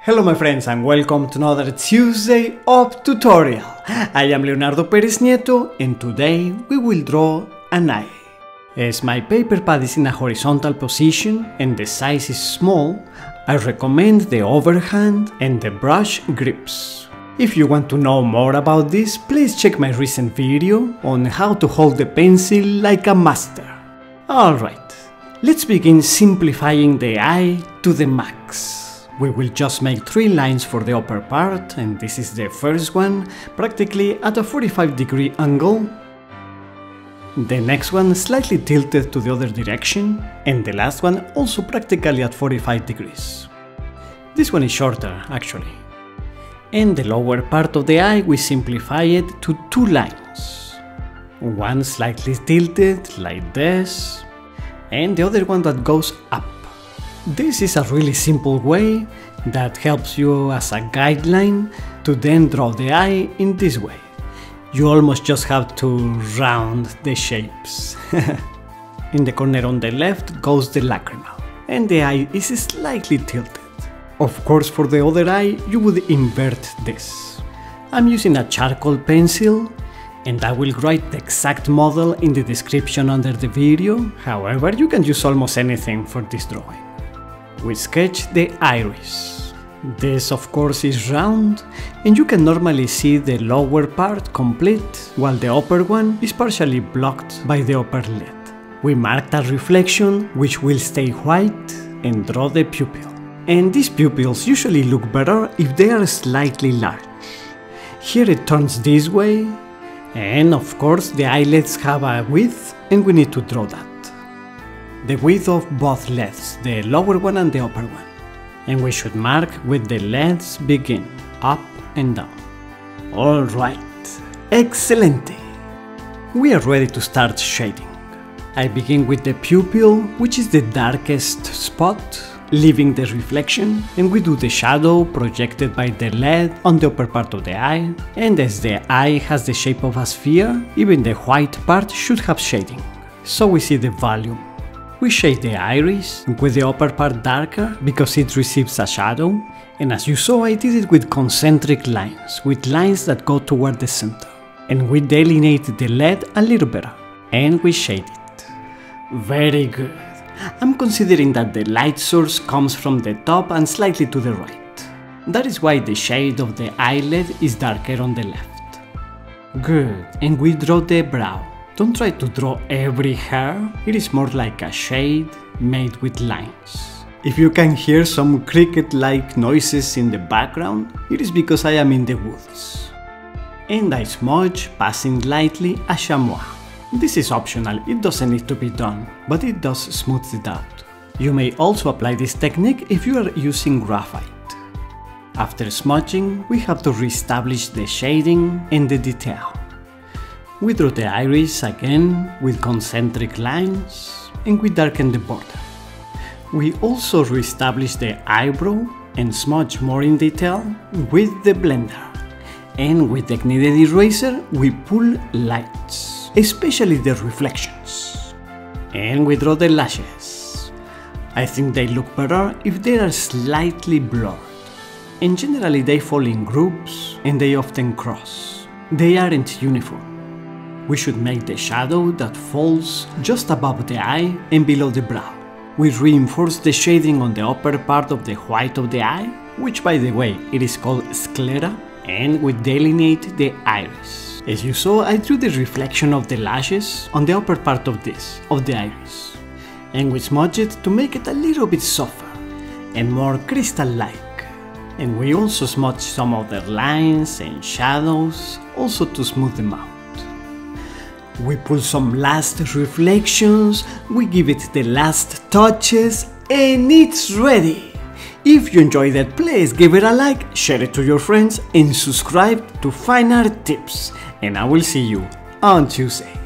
Hello my friends and welcome to another Tuesday of tutorial. I am Leonardo Pereznieto and today we will draw an eye. As my paper pad is in a horizontal position and the size is small, I recommend the overhand and the brush grips. If you want to know more about this, please check my recent video on how to hold the pencil like a master. Alright, let's begin simplifying the eye to the max. We will just make 3 lines for the upper part, and this is the first one, practically at a 45-degree angle. The next one slightly tilted to the other direction, and the last one also practically at 45 degrees. This one is shorter, actually. And the lower part of the eye we simplify it to 2 lines. One slightly tilted, like this, and the other one that goes up. This is a really simple way that helps you as a guideline to then draw the eye in this way. You almost just have to round the shapes. In the corner on the left goes the lacrimal, and the eye is slightly tilted. Of course, for the other eye you would invert this. I'm using a charcoal pencil, and I will write the exact model in the description under the video. However, you can use almost anything for this drawing. We sketch the iris. This of course is round, and you can normally see the lower part complete, while the upper one is partially blocked by the upper lid. We mark a reflection which will stay white and draw the pupil. And these pupils usually look better if they are slightly large. Here it turns this way, and of course the eyelids have a width and we need to draw that. The width of both leads, the lower one and the upper one. And we should mark with the leads begin, up and down. Alright, excelente! We are ready to start shading. I begin with the pupil, which is the darkest spot, leaving the reflection, and we do the shadow projected by the lead on the upper part of the eye. And as the eye has the shape of a sphere, even the white part should have shading. So we see the volume. We shade the iris with the upper part darker because it receives a shadow, and as you saw I did it with concentric lines, with lines that go toward the center. And we delineate the lead a little better, and we shade it. Very good. I'm considering that the light source comes from the top and slightly to the right. That is why the shade of the eyelid is darker on the left. Good, and we draw the brow. Don't try to draw every hair, it is more like a shade made with lines. If you can hear some cricket-like noises in the background, it is because I am in the woods. And I smudge, passing lightly, a chamois. This is optional, it doesn't need to be done, but it does smooth it out. You may also apply this technique if you are using graphite. After smudging, we have to re-establish the shading and the detail. We draw the iris again with concentric lines, and we darken the border. We also re-establish the eyebrow and smudge more in detail with the blender. And with the kneaded eraser we pull lights, especially the reflections. And we draw the lashes. I think they look better if they are slightly blurred. And generally they fall in groups and they often cross. They aren't uniform. We should make the shadow that falls just above the eye and below the brow. We reinforce the shading on the upper part of the white of the eye, which by the way it is called sclera, and we delineate the iris. As you saw, I drew the reflection of the lashes on the upper part of the iris. And we smudge it to make it a little bit softer and more crystal-like. And we also smudge some other lines and shadows, also to smooth them out. We pull some last reflections, we give it the last touches, and it's ready! If you enjoyed it, please give it a like, share it to your friends, and subscribe to fine art tips. And I will see you on Tuesday.